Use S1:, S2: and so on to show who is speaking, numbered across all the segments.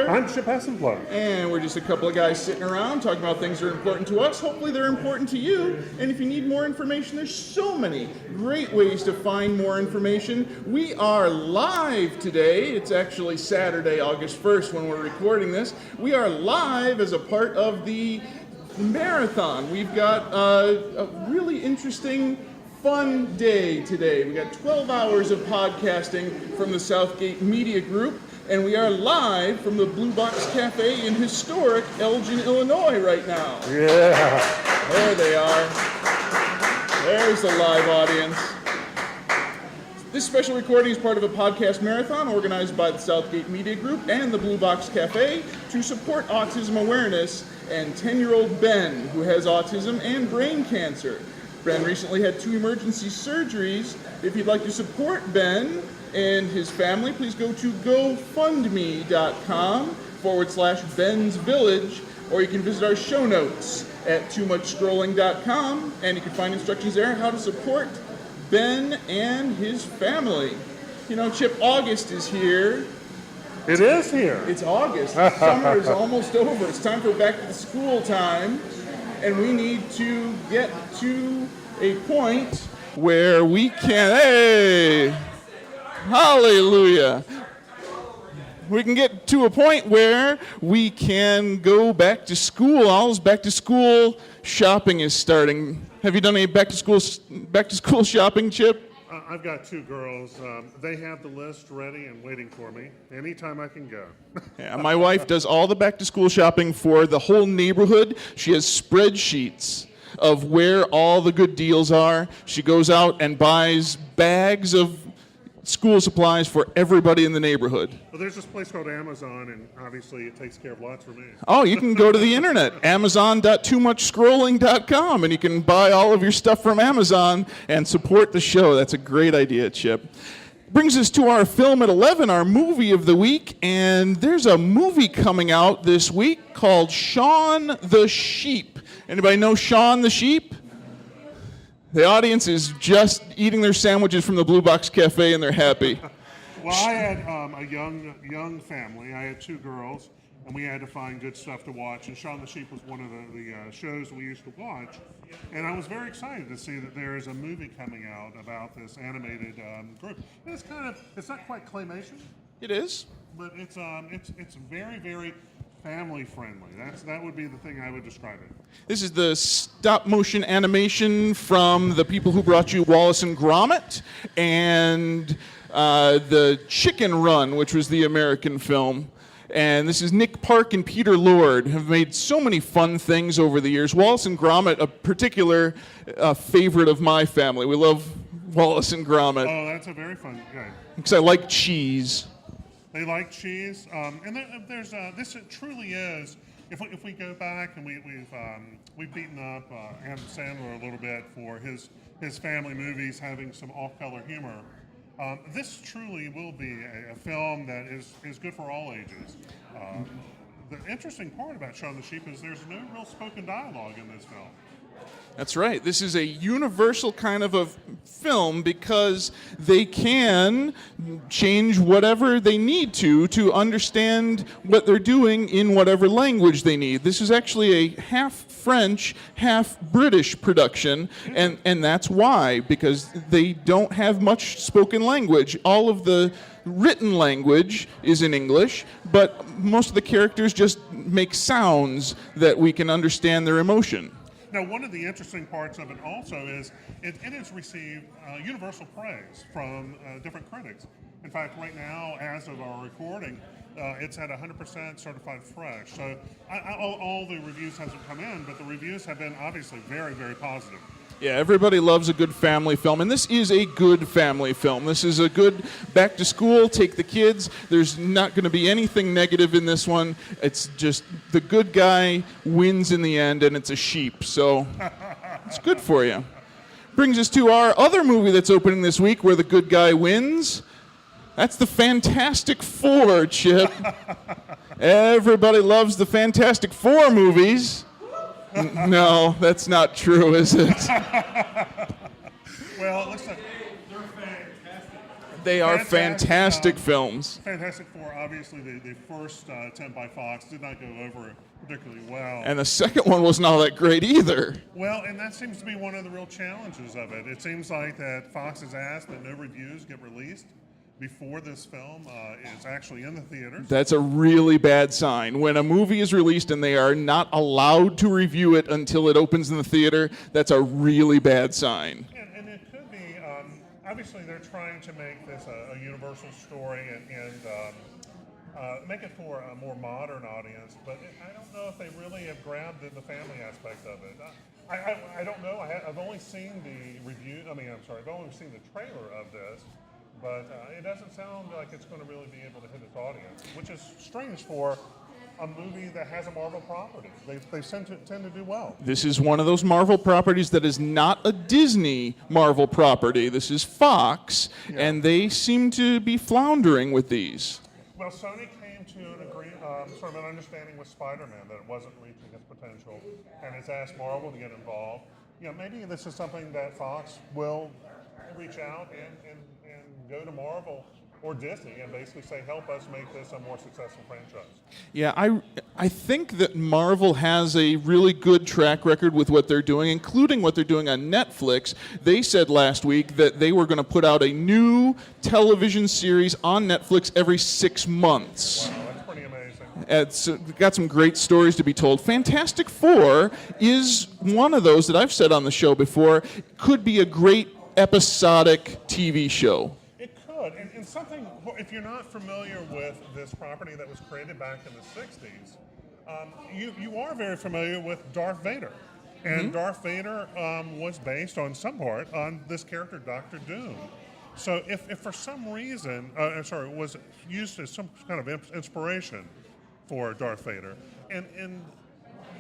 S1: I'm Chip Hassenblood.
S2: And we're just a couple of guys sitting around talking about things that are important to us. Hopefully they're important to you. And if you need more information, there's so many great ways to find more information. We are live today. It's actually Saturday, August 1st when we're recording this. We are live as a part of the marathon. We've got a really interesting fun day today. We got 12 hours of podcasting from the Southgate Media Group. And we are live from the Blue Box Cafe in historic Elgin, Illinois right now.
S1: Yeah.
S2: There they are. There's the live audience. This special recording is part of a podcast marathon organized by the Southgate Media Group and the Blue Box Cafe to support autism awareness and 10-year-old Ben, who has autism and brain cancer. Ben recently had 2 emergency surgeries. If you'd like to support Ben and his family, please go to gofundme.com/Ben's Village, or you can visit our show notes at toomuchscrolling.com, and you can find instructions there on how to support Ben and his family. You know, Chip, August is here.
S1: It is here.
S2: It's August. Summer is almost over. It's time for back to the school time, and we need to get to a point where we can, hey, hallelujah. We can get to a point where we can go back to school. All back to school shopping is starting. Have you done any back to school shopping, Chip?
S1: I've got 2 girls. They have the list ready and waiting for me anytime I can go.
S2: Yeah, my wife does all the back to school shopping for the whole neighborhood. She has spreadsheets of where all the good deals are. She goes out and buys bags of school supplies for everybody in the neighborhood.
S1: Well, there's this place called Amazon, and obviously it takes care of lots for me.
S2: Oh, you can go to the internet, amazon.toomuchscrolling.com, and you can buy all of your stuff from Amazon and support the show. That's a great idea, Chip. Brings us to our film at 11, our movie of the week, and there's a movie coming out this week called Shaun the Sheep. Anybody know Shaun the Sheep? The audience is just eating their sandwiches from the Blue Box Cafe, and they're happy.
S1: Well, I had a young family. I had 2 girls, and we had to find good stuff to watch. And Shaun the Sheep was one of the shows we used to watch. And I was very excited to see that there is a movie coming out about this animated group. And it's not quite claymation.
S2: It is.
S1: But it's very, very family friendly. That would be the thing I would describe it.
S2: This is the stop motion animation from the people who brought you Wallace and Gromit and the Chicken Run, which was the American film. And this is Nick Park and Peter Lord, have made so many fun things over the years. Wallace and Gromit, a particular favorite of my family. We love Wallace and Gromit.
S1: Oh, that's a very fun guy.
S2: Because I like cheese.
S1: They like cheese, and this truly is. If we go back and we've beaten up Adam Sandler a little bit for his family movies having some off-color humor. This truly will be a film that is good for all ages. The interesting part about Shaun the Sheep is there's no real spoken dialogue in this film.
S2: That's right. This is a universal kind of a film because they can change whatever they need to understand what they're doing in whatever language they need. This is actually a half French, half British production, and that's why, because they don't have much spoken language. All of the written language is in English, but most of the characters just make sounds that we can understand their emotion.
S1: Now, one of the interesting parts of it also is it has received universal praise from different critics. In fact, right now, as of our recording, it's at 100% certified fresh. So all the reviews hasn't come in, but the reviews have been obviously very, very positive.
S2: Yeah, everybody loves a good family film, and this is a good family film. This is a good back to school, take the kids. There's not going to be anything negative in this one. It's just the good guy wins in the end, and it's a sheep, so it's good for you. Brings us to our other movie that's opening this week where the good guy wins. That's the Fantastic Four, Chip. Everybody loves the Fantastic Four movies. No, that's not true, is it?
S1: Well, it looks like they're fantastic.
S2: They are fantastic films.
S1: Fantastic Four, obviously, the first attempt by Fox did not go over particularly well.
S2: And the second one wasn't all that great either.
S1: Well, and that seems to be one of the real challenges of it. It seems like that Fox has asked that no reviews get released before this film is actually in the theaters.
S2: That's a really bad sign. When a movie is released and they are not allowed to review it until it opens in the theater, that's a really bad sign.
S1: And it could be, obviously they're trying to make this a universal story and make it for a more modern audience, but I don't know if they really have grabbed the family aspect of it. I don't know. I've only seen the review. I've only seen the trailer of this, but it doesn't sound like it's going to really be able to hit its audience, which is strange for a movie that has a Marvel property. They tend to do well.
S2: This is one of those Marvel properties that is not a Disney Marvel property. This is Fox, and they seem to be floundering with these.
S1: Well, Sony came to sort of an understanding with Spider-Man that it wasn't reaching its potential, and has asked Marvel to get involved. Maybe this is something that Fox will reach out and go to Marvel or Disney and basically say, help us make this a more successful franchise.
S2: Yeah, I think that Marvel has a really good track record with what they're doing, including what they're doing on Netflix. They said last week that they were going to put out a new television series on Netflix every 6 months.
S1: Wow, that's pretty amazing.
S2: It's got some great stories to be told. Fantastic Four is one of those that I've said on the show before, could be a great episodic TV show.
S1: It could, and something, if you're not familiar with this property that was created back in the 60s, you are very familiar with Darth Vader. And Darth Vader was based on some part on this character, Dr. Doom. So if for some reason, was used as some kind of inspiration for Darth Vader, and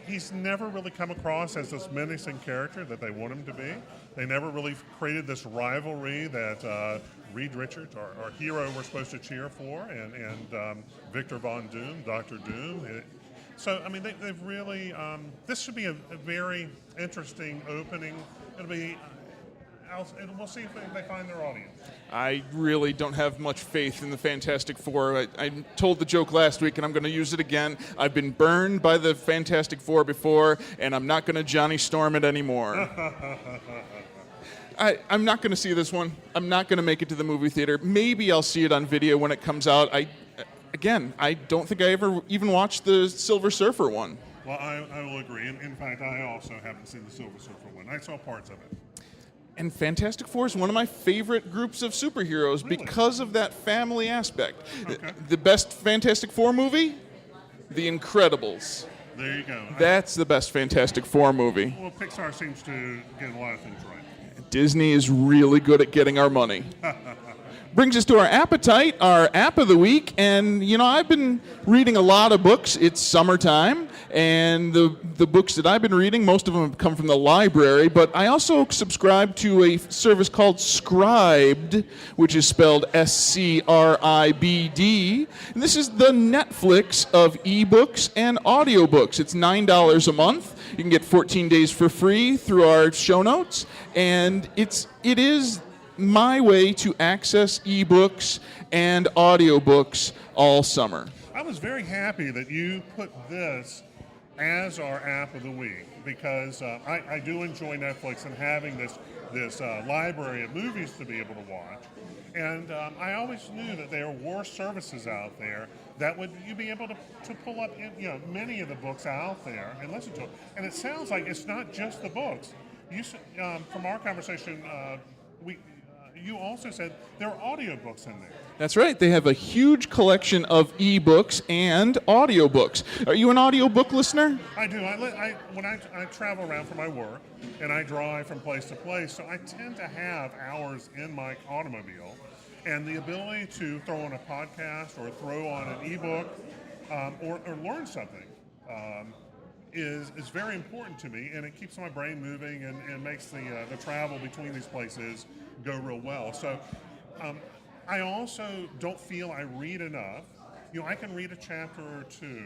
S1: he's never really come across as this menacing character that they want him to be. They never really created this rivalry that Reed Richards, our hero, we're supposed to cheer for, and Victor Von Doom, Dr. Doom. They've really, this should be a very interesting opening. It'll be, we'll see if they find their audience.
S2: I really don't have much faith in the Fantastic Four. I told the joke last week, and I'm going to use it again. I've been burned by the Fantastic Four before, and I'm not going to Johnny Storm it anymore. I'm not going to see this one. I'm not going to make it to the movie theater. Maybe I'll see it on video when it comes out. I don't think I ever even watched the Silver Surfer one.
S1: Well, I will agree. In fact, I also haven't seen the Silver Surfer one. I saw parts of it.
S2: And Fantastic Four is one of my favorite groups of superheroes because of that family aspect.
S1: Okay.
S2: The best Fantastic Four movie? The Incredibles.
S1: There you go.
S2: That's the best Fantastic Four movie.
S1: Well, Pixar seems to get a lot of things right.
S2: Disney is really good at getting our money. Brings us to our appetite, our app of the week. And, I've been reading a lot of books. It's summertime. And the books that I've been reading, most of them have come from the library. But I also subscribe to a service called Scribd, which is spelled Scribd. And this is the Netflix of ebooks and audiobooks. It's $9 a month. You can get 14 days for free through our show notes. And it is my way to access ebooks and audiobooks all summer.
S1: I was very happy that you put this as our app of the week because I do enjoy Netflix and having this library of movies to be able to watch. And I always knew that there were services out there that would you be able to pull up many of the books out there and listen to them. And it sounds like it's not just the books. From our conversation, you also said there are audiobooks in there.
S2: That's right. They have a huge collection of ebooks and audiobooks. Are you an audiobook listener?
S1: I do. When I travel around for my work and I drive from place to place, so I tend to have hours in my automobile, and the ability to throw on a podcast or throw on an ebook or learn something is very important to me, and it keeps my brain moving and makes the travel between these places go real well. So I also don't feel I read enough I can read a chapter or two,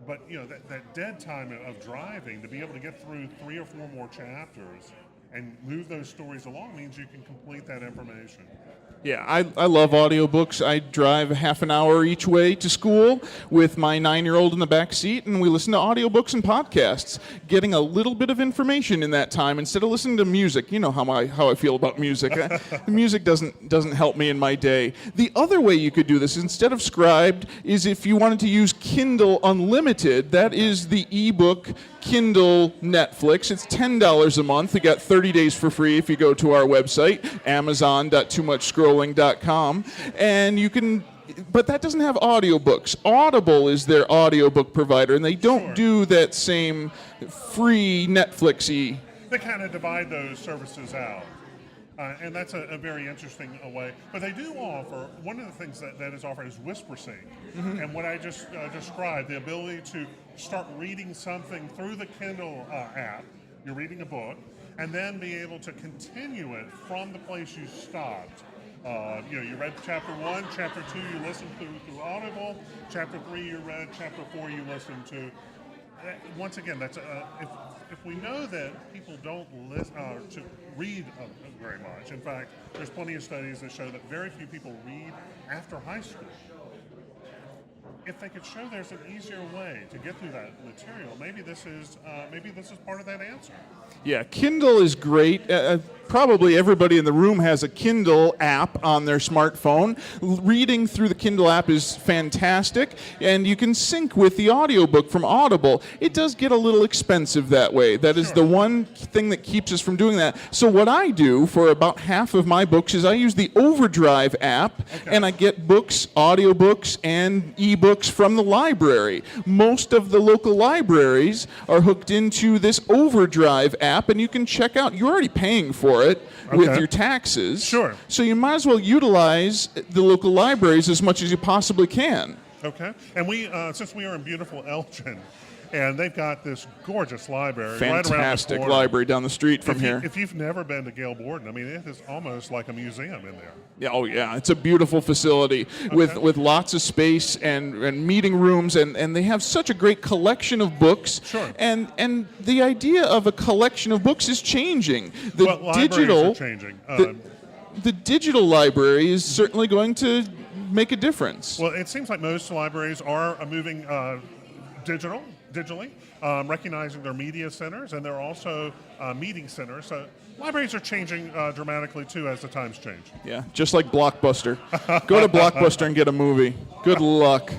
S1: but that dead time of driving, to be able to get through 3 or 4 more chapters and move those stories along means you can complete that information.
S2: Yeah, I love audiobooks. I drive half an hour each way to school with my 9-year-old in the back seat, and we listen to audiobooks and podcasts, getting a little bit of information in that time instead of listening to music. You know how I feel about music. The music doesn't help me in my day. The other way you could do this, instead of Scribd, is if you wanted to use Kindle Unlimited. That is the ebook Kindle Netflix. It's $10 a month. You got 30 days for free if you go to our website, amazon.toomuchscrolling.com, and you can. But that doesn't have audiobooks. Audible is their audiobook provider, and they don't do that same free Netflix-y.
S1: They kind of divide those services out. And that's a very interesting way. But they do offer, one of the things that is offered is WhisperSync. Mm-hmm. And what I just described, the ability to start reading something through the Kindle app, you're reading a book, and then be able to continue it from the place you stopped. You read chapter 1, chapter 2 you listened to through Audible, chapter 3 you read, chapter 4 you listened to. Once again, that's if we know that people don't to read very much. In fact, there's plenty of studies that show that very few people read after high school. If they could show there's an easier way to get through that material, maybe this is part of that answer.
S2: Yeah, Kindle is great. Probably everybody in the room has a Kindle app on their smartphone. Reading through the Kindle app is fantastic, and you can sync with the audiobook from Audible. It does get a little expensive that way. That is the one thing that keeps us from doing that. So what I do for about half of my books is I use the Overdrive app, and I get books, audiobooks, and ebooks from the library. Most of the local libraries are hooked into this Overdrive app, and you can check out. You're already paying for it with your taxes.
S1: Sure.
S2: So you might as well utilize the local libraries as much as you possibly can.
S1: Okay. And we, since we are in beautiful Elgin, and they've got this gorgeous library
S2: Fantastic
S1: right around the corner.
S2: Library down the street from here.
S1: If you've never been to Gale Borden, I mean, it is almost like a museum in there.
S2: Yeah, oh yeah, it's a beautiful facility with lots of space and meeting rooms, and they have such a great collection of books.
S1: Sure.
S2: And the idea of a collection of books is changing.
S1: Libraries are changing.
S2: The digital library is certainly going to make a difference.
S1: Well, it seems like most libraries are moving digitally, recognizing their media centers, and they're also meeting centers. So libraries are changing dramatically, too, as the times change.
S2: Yeah, just like Blockbuster. Go to Blockbuster and get a movie. Good luck.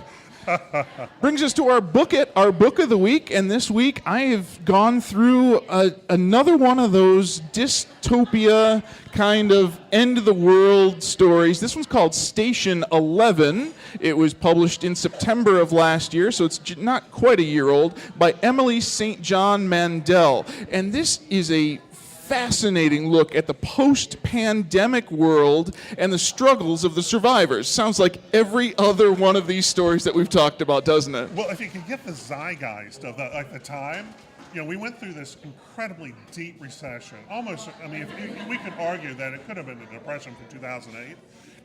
S2: Brings us to our book of the week, and this week I have gone through another one of those dystopia kind of end-of-the-world stories. This one's called Station 11. It was published in September of last year, so it's not quite a year old, by Emily St. John Mandel. And this is a fascinating look at the post-pandemic world and the struggles of the survivors. Sounds like every other one of these stories that we've talked about, doesn't it?
S1: Well, if you can get the zeitgeist of the time, we went through this incredibly deep recession. Almost, I mean, we could argue that it could have been a depression from 2008.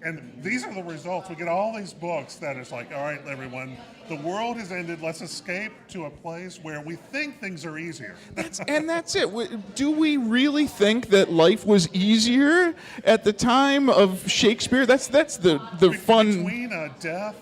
S1: And these are the results. We get all these books that is like, all right, everyone, the world has ended. Let's escape to a place where we think things are easier.
S2: That's it. Do we really think that life was easier at the time of Shakespeare? That's the fun.
S1: Between death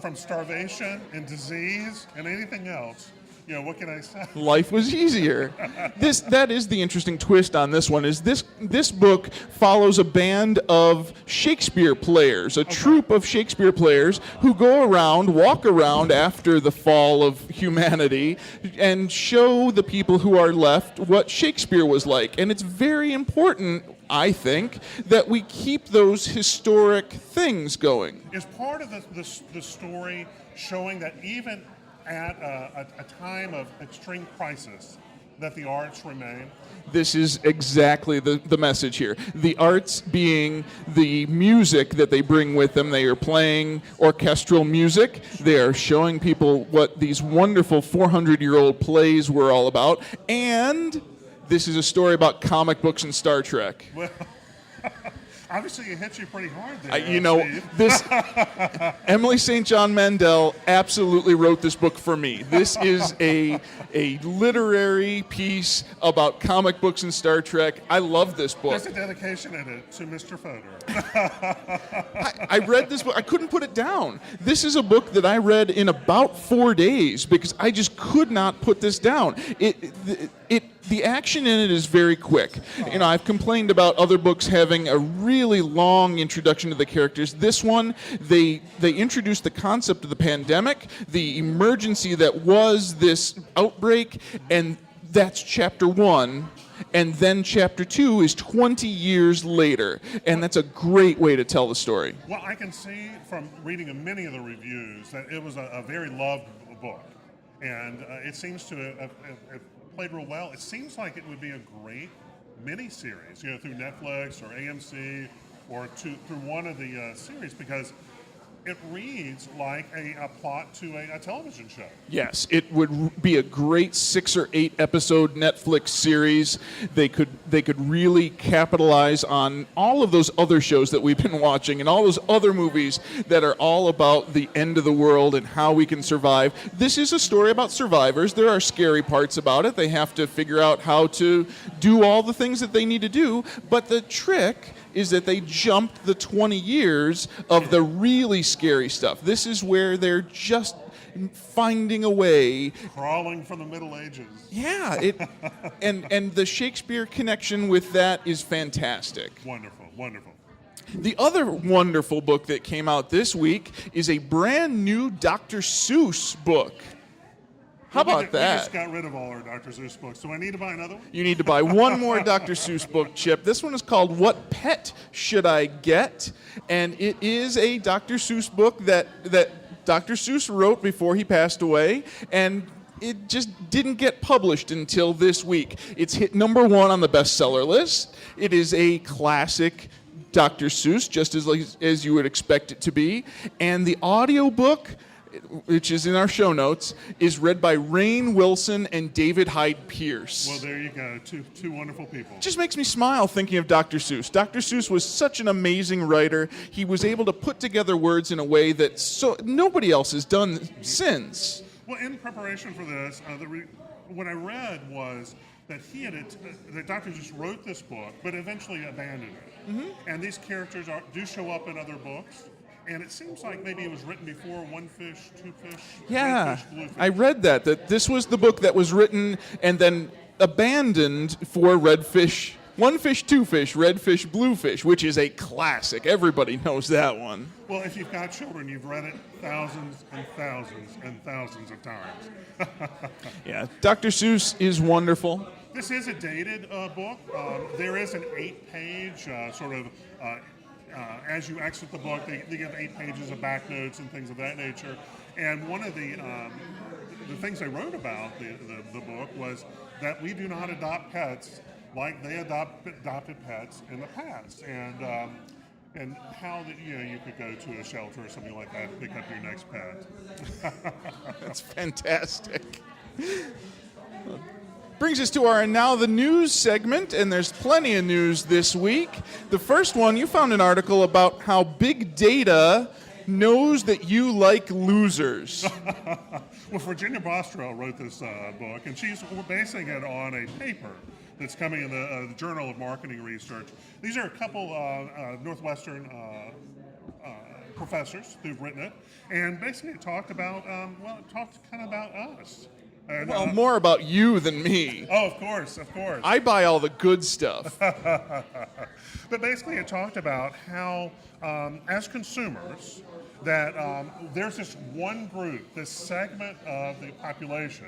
S1: from starvation and disease and anything else, what can I say?
S2: Life was easier. That is the interesting twist on this one. Is this book follows a band of Shakespeare players, a troupe of Shakespeare players who walk around after the fall of humanity, and show the people who are left what Shakespeare was like. And it's very important, I think, that we keep those historic things going.
S1: Is part of the story showing that even at a time of extreme crisis, that the arts remain?
S2: This is exactly the message here. The arts being the music that they bring with them. They are playing orchestral music. They are showing people what these wonderful 400-year-old plays were all about. And this is a story about comic books and Star Trek.
S1: Well, Obviously, it hits you pretty hard there. Steve.
S2: This Emily St. John Mandel absolutely wrote this book for me. This is a literary piece about comic books and Star Trek. I love this book.
S1: There's a dedication in it to Mr. Fodor.
S2: I read this book. I couldn't put it down. This is a book that I read in about 4 days because I just could not put this down. The action in it is very quick. I've complained about other books having a really long introduction to the characters. This one, they introduced the concept of the pandemic, the emergency that was this outbreak, and that's chapter 1. And then chapter 2 is 20 years later, and that's a great way to tell the story.
S1: Well, I can see from reading many of the reviews that it was a very loved book, and it seems to have played real well. It seems like it would be a great mini-series, through Netflix or AMC or through one of the series, because it reads like a plot to a television show.
S2: Yes, it would be a great 6 or 8 episode Netflix series. They could really capitalize on all of those other shows that we've been watching and all those other movies that are all about the end of the world and how we can survive. This is a story about survivors. There are scary parts about it. They have to figure out how to do all the things that they need to do, but the trick is that they jumped the 20 years of the really scary stuff. This is where they're just finding a way.
S1: Crawling from the Middle Ages.
S2: Yeah, and the Shakespeare connection with that is fantastic.
S1: Wonderful, wonderful.
S2: The other wonderful book that came out this week is a brand new Dr. Seuss book. How about that?
S1: We just got rid of all our Dr. Seuss books. Do I need to buy another one?
S2: You need to buy one more Dr. Seuss book, Chip. This one is called What Pet Should I Get? And it is a Dr. Seuss book that Dr. Seuss wrote before he passed away, and it just didn't get published until this week. It's hit number 1 on the bestseller list. It is a classic Dr. Seuss, just as you would expect it to be. And the audiobook, which is in our show notes, is read by Rainn Wilson and David Hyde Pierce.
S1: Well, there you go. Two wonderful people.
S2: Just makes me smile thinking of Dr. Seuss. Dr. Seuss was such an amazing writer. He was able to put together words in a way that nobody else has done since.
S1: Well, in preparation for this, what I read was that that Dr. Seuss wrote this book, but eventually abandoned it. Mm-hmm. And these characters do show up in other books. And it seems like maybe it was written before One Fish, Two Fish,
S2: yeah,
S1: Red Fish, Blue Fish.
S2: I read that this was the book that was written and then abandoned for Red Fish, One Fish, Two Fish, Red Fish, Blue Fish, which is a classic. Everybody knows that one.
S1: Well, if you've got children, you've read it thousands and thousands and thousands of times.
S2: Yeah, Dr. Seuss is wonderful.
S1: This is a dated book. There is an 8-page as you exit the book, they give 8 pages of back notes and things of that nature. And one of the things they wrote about the book was that we do not adopt pets like they adopted pets in the past, and how you could go to a shelter or something like that and pick up your next pet.
S2: That's fantastic. Brings us to our Now the News segment, and there's plenty of news this week. The first one, you found an article about how big data knows that you like losers.
S1: Well, Virginia Bosтрell wrote this book, and she's basing it on a paper that's coming in the Journal of Marketing Research. These are a couple Northwestern professors who've written it, and basically it talked about, it talked kind of about us. And,
S2: well, more about you than me.
S1: Oh, of course.
S2: I buy all the good stuff.
S1: But basically it talked about how, as consumers, that there's this one group, this segment of the population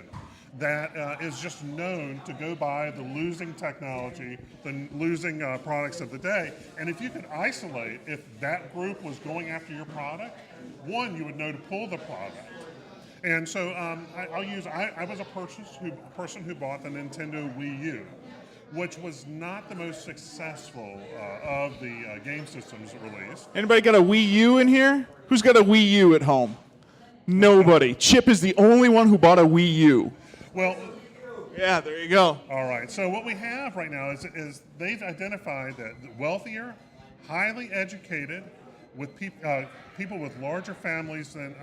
S1: that is just known to go buy the losing technology, the losing products of the day. And if you could isolate if that group was going after your product, one, you would know to pull the product. And so I was a person who bought the Nintendo Wii U, which was not the most successful of the game systems released.
S2: Anybody got a Wii U in here? Who's got a Wii U at home? Nobody. Chip is the only one who bought a Wii U.
S1: Well,
S2: yeah, there you go.
S1: All right. So what we have right now is they've identified that wealthier, highly educated, with people with larger families than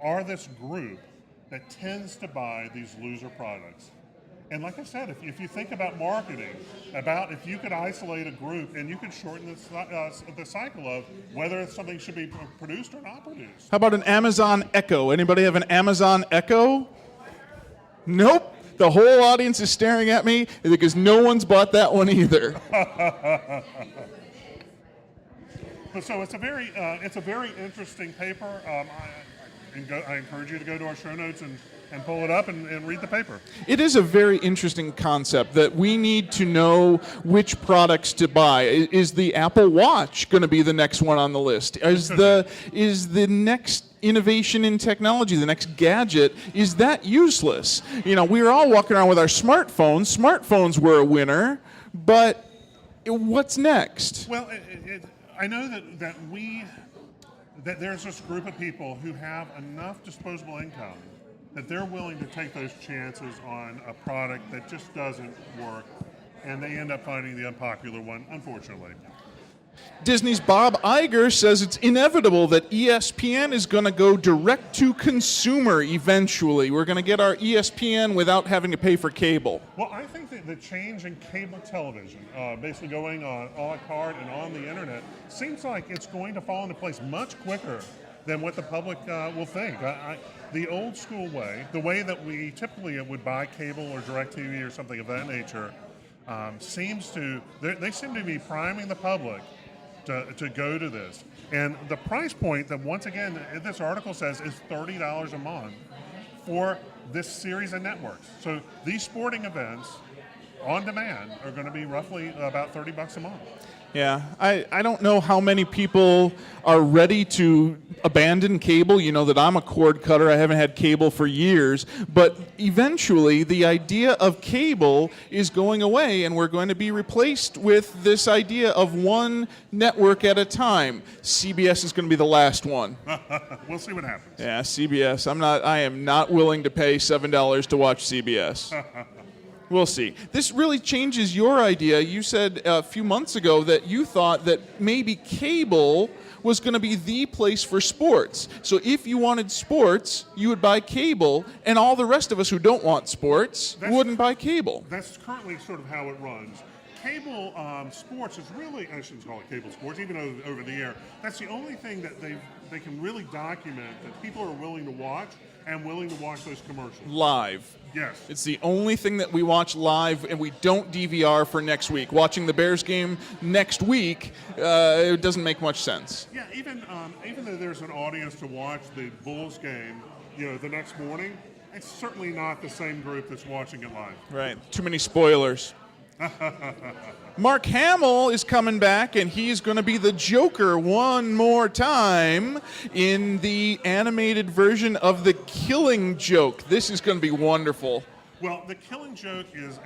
S1: are this group that tends to buy these loser products. And like I said, if you think about marketing, about if you could isolate a group and you could shorten the cycle of whether something should be produced or not produced.
S2: How about an Amazon Echo? Anybody have an Amazon Echo? Nope. The whole audience is staring at me because no one's bought that one either.
S1: So it's a very interesting paper. I encourage you to go to our show notes and pull it up and read the paper.
S2: It is a very interesting concept that we need to know which products to buy. Is the Apple Watch going to be the next one on the list? Is the next innovation in technology, the next gadget, is that useless? You know, we were all walking around with our smartphones. Smartphones were a winner, but what's next?
S1: Well, I know that there's this group of people who have enough disposable income that they're willing to take those chances on a product that just doesn't work, and they end up finding the unpopular one, unfortunately.
S2: Disney's Bob Iger says it's inevitable that ESPN is going to go direct to consumer eventually. We're going to get our ESPN without having to pay for cable.
S1: Well, I think that the change in cable television, basically going on a la carte and on the internet, seems like it's going to fall into place much quicker than what the public will think. The old school way, the way that we typically would buy cable or DirecTV or something of that nature, they seem to be priming the public to go to this. And the price point that, once again, this article says is $30 a month for this series of networks. So these sporting events on demand are going to be roughly about $30 a month.
S2: Yeah, I don't know how many people are ready to abandon cable. You know that I'm a cord cutter. I haven't had cable for years. But eventually, the idea of cable is going away, and we're going to be replaced with this idea of one network at a time. CBS is going to be the last one.
S1: We'll see what happens.
S2: Yeah, CBS. I am not willing to pay $7 to watch CBS. We'll see. This really changes your idea. You said a few months ago that you thought that maybe cable was going to be the place for sports. So if you wanted sports, you would buy cable, and all the rest of us who don't want sports wouldn't buy cable.
S1: That's currently sort of how it runs. Cable sports is really, I shouldn't call it cable sports, even over the air. That's the only thing that they can really document that people are willing to watch and willing to watch those commercials.
S2: Live.
S1: Yes.
S2: It's the only thing that we watch live, and we don't DVR for next week. Watching the Bears game next week, it doesn't make much sense.
S1: Yeah, even though there's an audience to watch the Bulls game, the next morning, it's certainly not the same group that's watching it live.
S2: Right. Too many spoilers. Mark Hamill is coming back, and he's going to be the Joker one more time in the animated version of The Killing Joke. This is going to be wonderful.
S1: Well, The Killing Joke is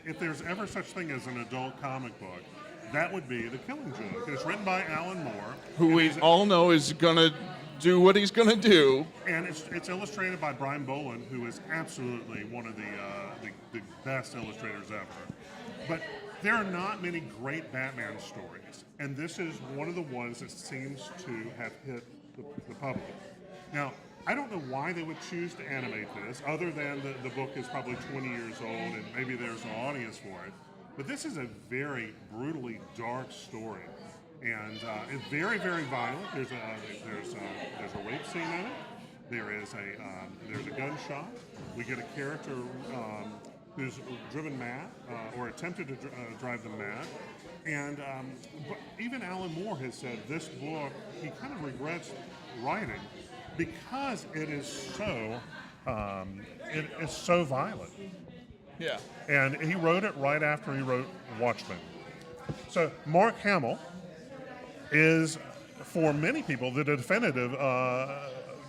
S1: if there's ever such thing as an adult comic book, that would be The Killing Joke. It's written by Alan Moore.
S2: Who we all know is going to do what he's going to do.
S1: And it's illustrated by Brian Boland, who is absolutely one of the best illustrators ever. But there are not many great Batman stories, and this is one of the ones that seems to have hit the public. Now, I don't know why they would choose to animate this, other than the book is probably 20 years old and maybe there's an audience for it. But this is a very brutally dark story, and it's very, very violent. There's a rape scene in it. There's a gunshot. We get a character who's driven mad or attempted to drive them mad. And but even Alan Moore has said this book he kind of regrets writing because it is so violent.
S2: Yeah.
S1: And he wrote it right after he wrote Watchmen. So Mark Hamill is, for many people, the definitive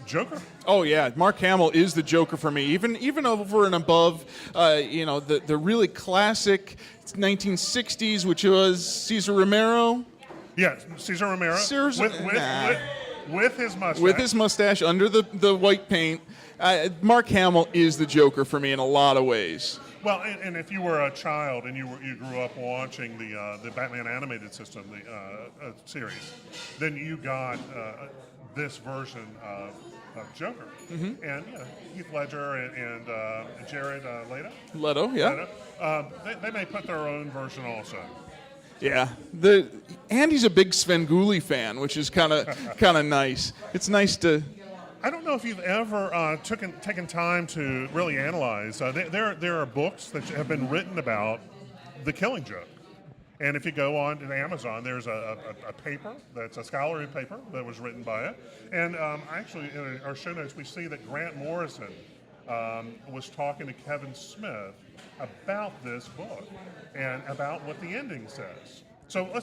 S1: Joker.
S2: Oh yeah, Mark Hamill is the Joker for me. Even over and above, the really classic 1960s, which was Cesar Romero.
S1: Yeah, Cesar Romero with his mustache.
S2: With his mustache under the white paint. Mark Hamill is the Joker for me in a lot of ways.
S1: Well, and if you were a child and you grew up watching the Batman animated system, the series, then you got this version of Joker, and Heath Ledger and Jared
S2: Leto, yeah.
S1: they may put their own version also.
S2: Yeah, Andy's a big Svengoolie fan, which is kind of nice. It's nice to.
S1: I don't know if you've ever taken time to really analyze. There are books that have been written about the Killing Joke, and if you go on to Amazon, there's a paper that's a scholarly paper that was written by it. And actually, in our show notes, we see that Grant Morrison was talking to Kevin Smith about this book and about what the ending says. So I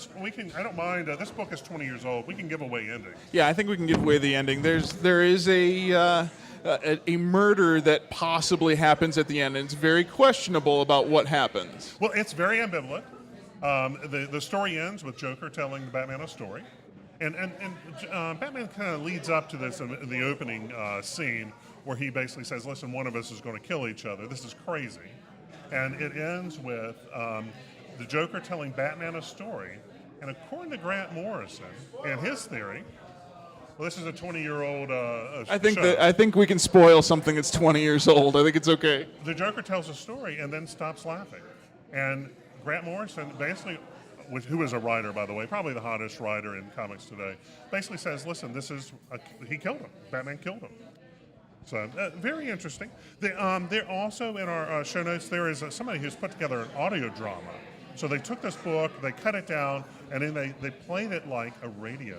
S1: don't mind. This book is 20 years old. We can give away ending.
S2: Yeah, I think we can give away the ending. There is a murder that possibly happens at the end, and it's very questionable about what happens.
S1: Well, it's very ambivalent. The story ends with Joker telling Batman a story, and Batman kind of leads up to this in the opening scene where he basically says, "Listen, one of us is going to kill each other. This is crazy," and it ends with the Joker telling Batman a story. And according to Grant Morrison and his theory, well, this is a 20-year-old show.
S2: I think we can spoil something that's 20 years old. I think it's okay.
S1: The Joker tells a story and then stops laughing. And Grant Morrison basically, who is a writer, by the way, probably the hottest writer in comics today, basically says, listen, he killed him. Batman killed him. So very interesting. There also in our show notes, there is somebody who's put together an audio drama. So they took this book, they cut it down, and then they played it like a radio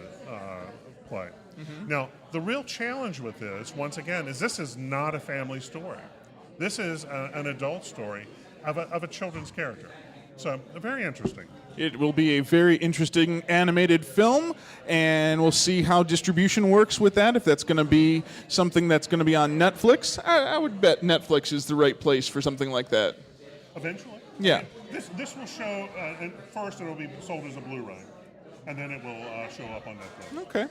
S1: play. Mm-hmm. Now, the real challenge with this, once again, is this is not a family story. This is an adult story of a children's character. So very interesting.
S2: It will be a very interesting animated film, and we'll see how distribution works with that, if that's going to be something that's going to be on Netflix. I would bet Netflix is the right place for something like that.
S1: Eventually.
S2: Yeah.
S1: This will show, first it will be sold as a Blu-ray, and then it will show up on Netflix.
S2: Okay.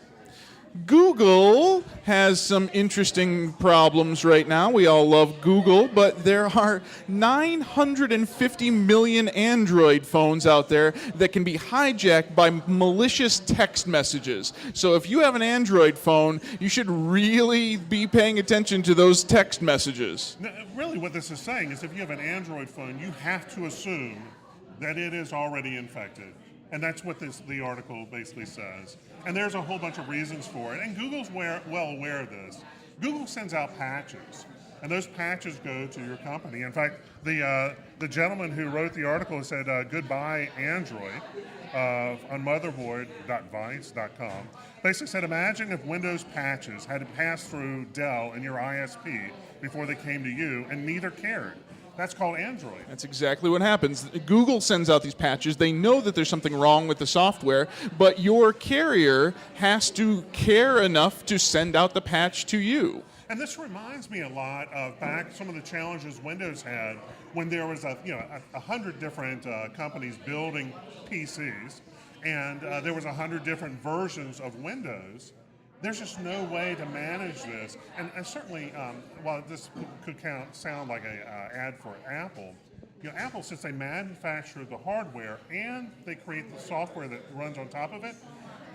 S2: Google has some interesting problems right now. We all love Google, but there are 950 million Android phones out there that can be hijacked by malicious text messages. So if you have an Android phone, you should really be paying attention to those text messages.
S1: Now, really what this is saying is if you have an Android phone, you have to assume that it is already infected. And that's what the article basically says. And there's a whole bunch of reasons for it. And Google's well aware of this. Google sends out patches, and those patches go to your company. In fact, the gentleman who wrote the article said, goodbye Android, on motherboard.vice.com, basically said, imagine if Windows patches had to pass through Dell and your ISP before they came to you, and neither cared. That's called Android.
S2: That's exactly what happens. Google sends out these patches. They know that there's something wrong with the software, but your carrier has to care enough to send out the patch to you.
S1: And this reminds me a lot of back some of the challenges Windows had when there was 100 different companies building PCs, and there was 100 different versions of Windows. There's just no way to manage this, and certainly, while this could sound like an ad for Apple, Apple, since they manufacture the hardware and they create the software that runs on top of it,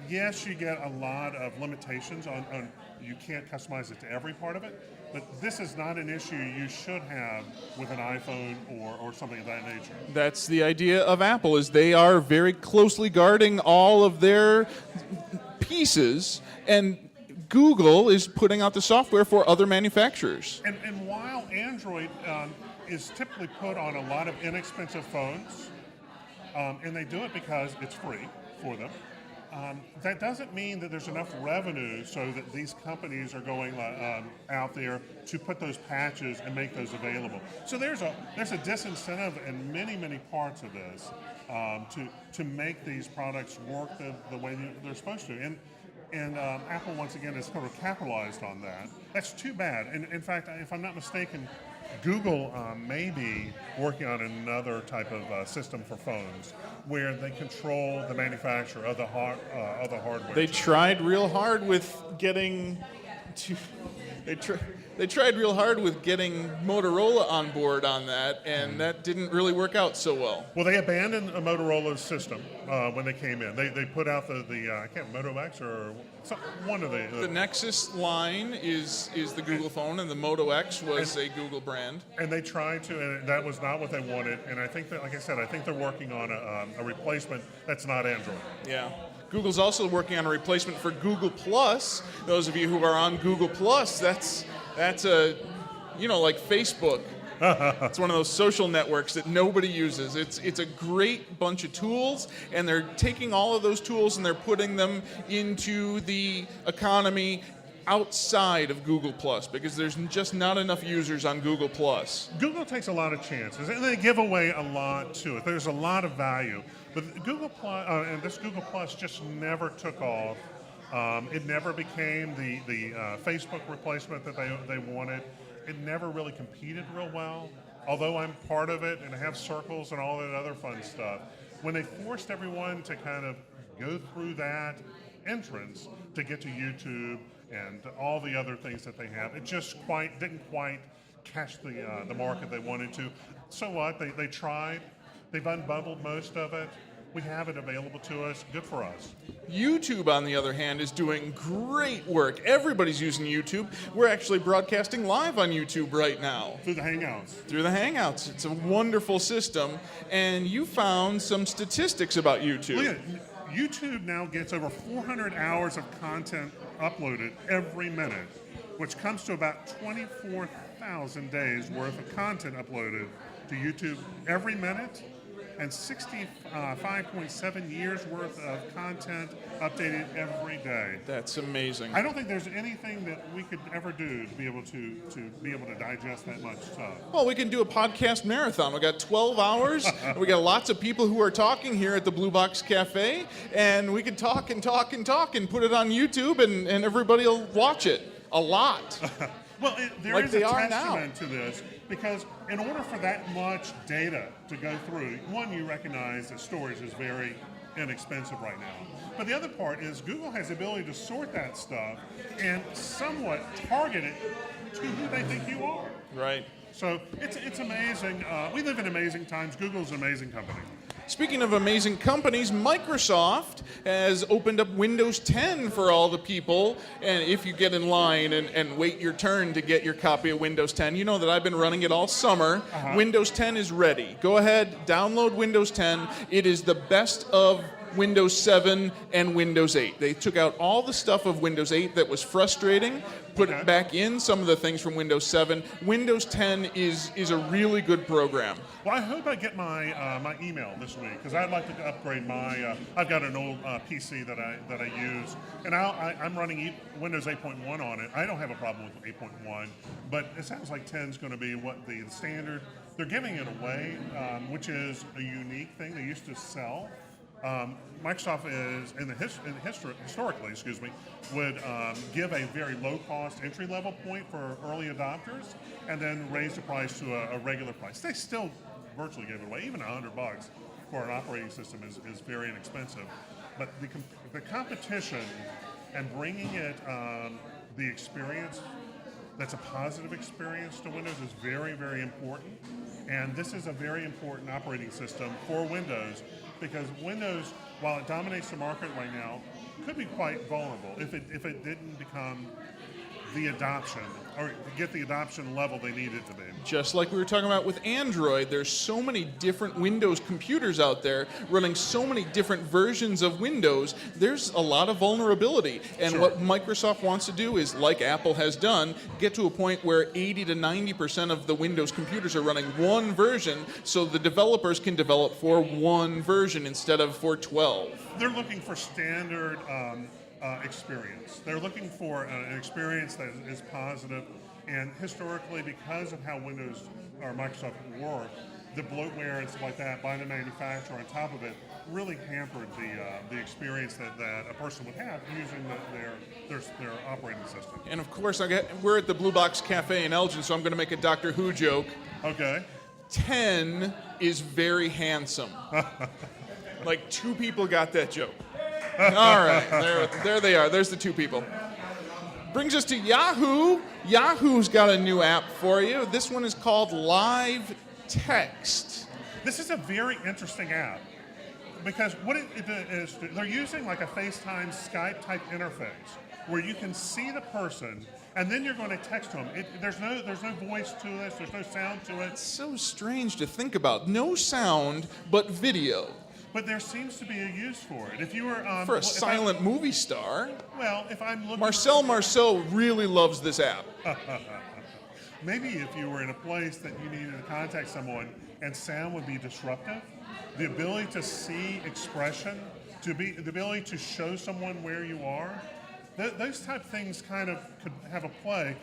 S1: yes, you get a lot of limitations on you can't customize it to every part of it, but this is not an issue you should have with an iPhone or something of that nature.
S2: That's the idea of Apple, is they are very closely guarding all of their pieces, and Google is putting out the software for other manufacturers.
S1: And while Android is typically put on a lot of inexpensive phones, and they do it because it's free for them, that doesn't mean that there's enough revenue so that these companies are going out there to put those patches and make those available. So there's a disincentive in many parts of this to make these products work the way they're supposed to. And Apple, once again, has sort of capitalized on that. That's too bad. And in fact, if I'm not mistaken, Google may be working on another type of system for phones where they control the manufacturer of the hardware.
S2: They tried real hard with getting They tried real hard with getting Motorola on board on that, and that didn't really work out so well.
S1: Well, they abandoned a Motorola system when they came in. They put out the I can't Moto X or one of
S2: The Nexus line is the Google phone, and the Moto X was a Google brand.
S1: And they tried to, and that was not what they wanted. And I think that, like I said, I think they're working on a replacement that's not Android.
S2: Yeah. Google's also working on a replacement for Google Plus. Those of you who are on Google Plus, that's a, like Facebook. It's one of those social networks that nobody uses. It's a great bunch of tools, and they're taking all of those tools and they're putting them into the economy outside of Google Plus, because there's just not enough users on Google Plus.
S1: Google takes a lot of chances, and they give away a lot to it. There's a lot of value, but Google Plus and this Google Plus just never took off. It never became the Facebook replacement that they wanted. It never really competed real well, although I'm part of it and I have circles and all that other fun stuff. When they forced everyone to kind of go through that entrance to get to YouTube and all the other things that they have, it just didn't quite catch the market they wanted to. So what? They tried. They've unbundled most of it. We have it available to us. Good for us.
S2: YouTube, on the other hand, is doing great work. Everybody's using YouTube. We're actually broadcasting live on YouTube right now.
S1: Through the Hangouts.
S2: Through the Hangouts. It's a wonderful system. And you found some statistics about YouTube.
S1: Look at it. YouTube now gets over 400 hours of content uploaded every minute, which comes to about 24,000 days worth of content uploaded to YouTube every minute, and 65.7 years worth of content updated every day.
S2: That's amazing.
S1: I don't think there's anything that we could ever do to be able to digest that much stuff.
S2: Well, we can do a podcast marathon. We got 12 hours. We got lots of people who are talking here at the Blue Box Cafe, and we can talk and talk and talk and put it on YouTube, and everybody will watch it a lot.
S1: Well, there
S2: like
S1: is
S2: they
S1: a
S2: are
S1: testament
S2: now.
S1: to this, because in order for that much data to go through, one, you recognize that storage is very inexpensive right now. But the other part is Google has the ability to sort that stuff and somewhat target it to who they think you are.
S2: Right.
S1: So it's amazing. We live in amazing times. Google's an amazing company.
S2: Speaking of amazing companies, Microsoft has opened up Windows 10 for all the people. And if you get in line and wait your turn to get your copy of Windows 10, you know that I've been running it all summer. Windows 10 is ready. Go ahead, download Windows 10. It is the best of Windows 7 and Windows 8. They took out all the stuff of Windows 8 that was frustrating, put it back in, some of the things from Windows 7. Windows 10 is a really good program.
S1: Well, I hope I get my my email this week, because I'd like to upgrade my. I've got an old PC that I use, and I'm running Windows 8.1 on it. I don't have a problem with 8.1, but it sounds like 10 is going to be what the standard. They're giving it away, which is a unique thing they used to sell. Microsoft is historically, would give a very low-cost entry-level point for early adopters, and then raise the price to a regular price. They still virtually give it away. Even $100 for an operating system is very inexpensive. But the competition and bringing it the experience that's a positive experience to Windows is very, very important. And this is a very important operating system for Windows, because Windows, while it dominates the market right now, could be quite vulnerable if it didn't become the adoption, or get the adoption level they need it to be.
S2: Just like we were talking about with Android, there's so many different Windows computers out there running so many different versions of Windows, there's a lot of vulnerability. And what Microsoft wants to do is, like Apple has done, get to a point where 80 to 90% of the Windows computers are running one version, so the developers can develop for one version instead of for 12.
S1: They're looking for standard experience. They're looking for an experience that is positive, and historically, because of how Windows or Microsoft work, the bloatware and stuff like that by the manufacturer on top of it really hampered the experience that a person would have using their operating system.
S2: And of course, we're at the Blue Box Cafe in Elgin, so I'm going to make a Doctor Who joke.
S1: Okay.
S2: 10 is very handsome. Like 2 people got that joke. All right, there they are. There's the 2 people. Brings us to Yahoo. Yahoo's got a new app for you. This one is called Live Text.
S1: This is a very interesting app because what it is, they're using like a FaceTime, Skype type interface where you can see the person and then you're going to text to them. There's no voice to this. There's no sound to it.
S2: It's so strange to think about. No sound, but video.
S1: But there seems to be a use for it. If you were
S2: For a silent movie star.
S1: well, if I'm looking,
S2: Marcel Marceau really loves this app.
S1: maybe if you were in a place that you needed to contact someone and sound would be disruptive, the ability to see expression, the ability to show someone where you are, those type of things kind of could have a play.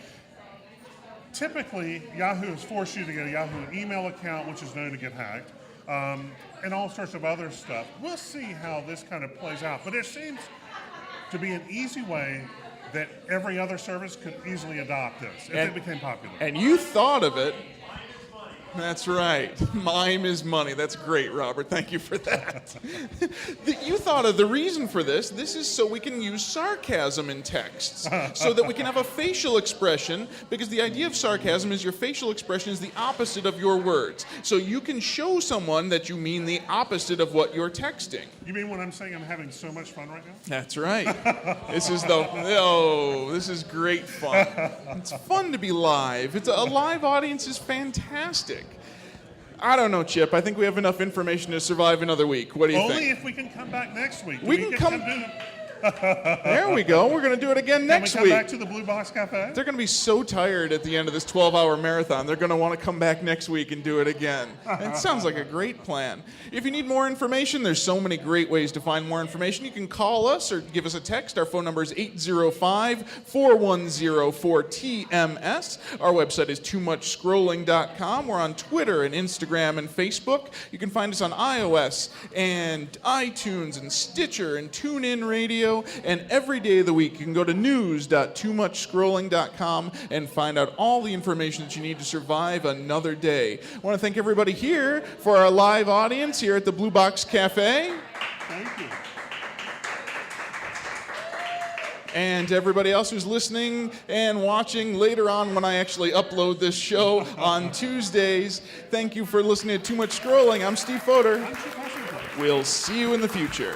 S1: Typically, Yahoo has forced you to get a Yahoo email account, which is known to get hacked, and all sorts of other stuff. We'll see how this kind of plays out, but it seems to be an easy way that every other service could easily adopt this if it became popular.
S2: And you thought of it. That's right. Mime is money. That's great, Robert. Thank you for that. You thought of the reason for this. This is so we can use sarcasm in texts, so that we can have a facial expression, because the idea of sarcasm is your facial expression is the opposite of your words. So you can show someone that you mean the opposite of what you're texting.
S1: You mean when I'm saying I'm having so much fun right now?
S2: That's right. This is great fun. It's fun to be live. A live audience is fantastic. I don't know, Chip. I think we have enough information to survive another week. What do you think?
S1: Only if we can come back next week.
S2: We can come. There we go. We're going to do it again next
S1: week.
S2: week.
S1: Can we come back to the Blue Box Cafe?
S2: They're going to be so tired at the end of this 12-hour marathon. They're going to want to come back next week and do it again. It sounds like a great plan. If you need more information, there's so many great ways to find more information. You can call us or give us a text. Our phone number is 805-410-4TMS. Our website is toomuchscrolling.com. We're on Twitter and Instagram and Facebook. You can find us on iOS and iTunes and Stitcher and TuneIn Radio. And every day of the week, you can go to news.toomuchscrolling.com and find out all the information that you need to survive another day. I want to thank everybody here for our live audience here at the Blue Box Cafe.
S1: Thank you.
S2: And everybody else who's listening and watching later on when I actually upload this show on Tuesdays. Thank you for listening to Too Much Scrolling. I'm Steve Fodor. We'll see you in the future.